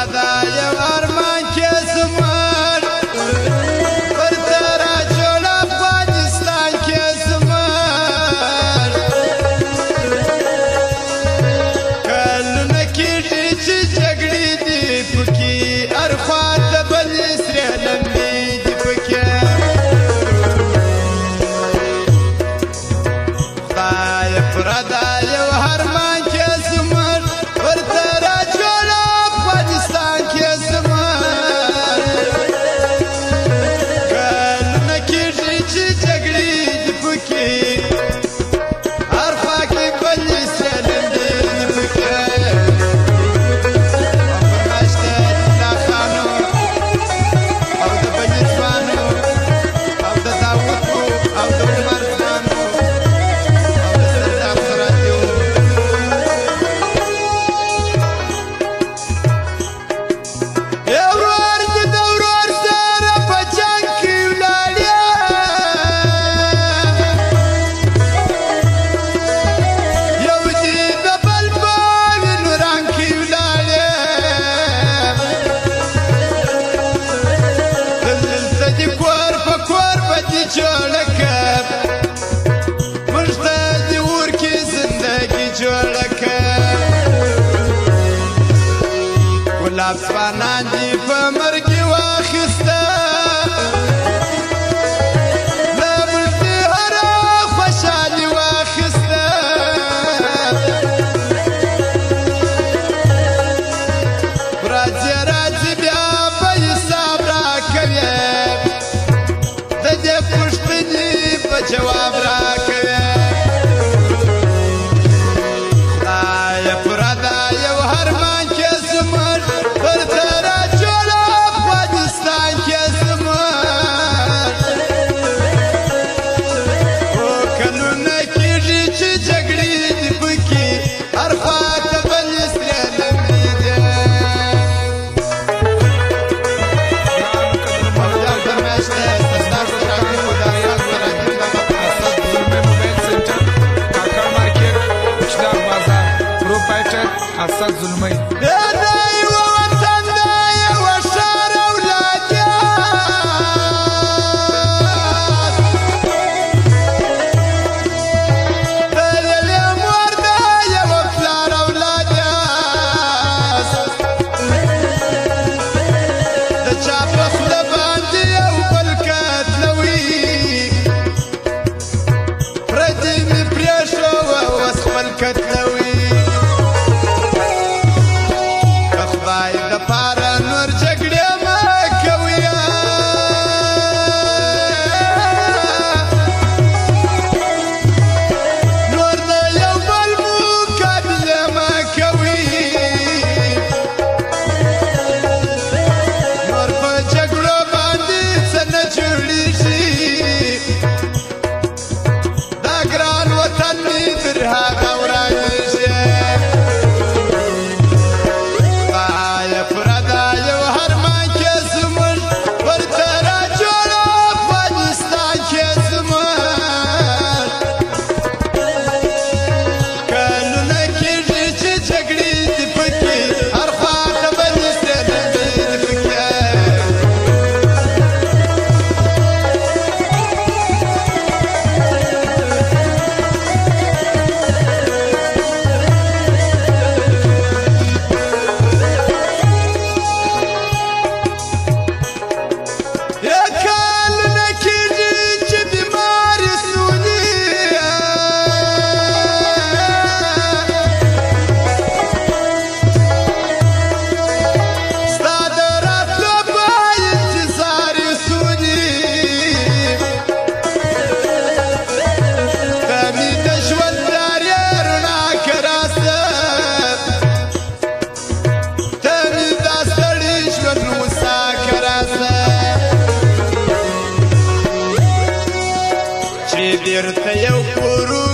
پردا یو ارمان کې زمون ورته را جوړ افغانستان کې زمون کلونه کېږي چې جګړې دي پکې هر خوا ته بلې سرې لمبې دي پکې خدایه پردا یو ارمان کې زمون ورته را جوړ افغانستان کې زمون کلونه کېږي چې جګړې دي پکې هر خوا کې بلې سرې لمبې دي پکې ګلاب ځوانان دي په مرګي واخیسته له ملکي هره خوشحالي واخیسته راځي راځي بیا به حساب راکوي د دې پوښتنې په جواب راکوي خدایه پردا یو ارمان کې زمون ورته را جوړ افغانستان کې زمون کلونه کېږي چې جګړې دي پکې هر خوا ته بلې سرې لمبې دي اسد ظلمي بیرته یو کورو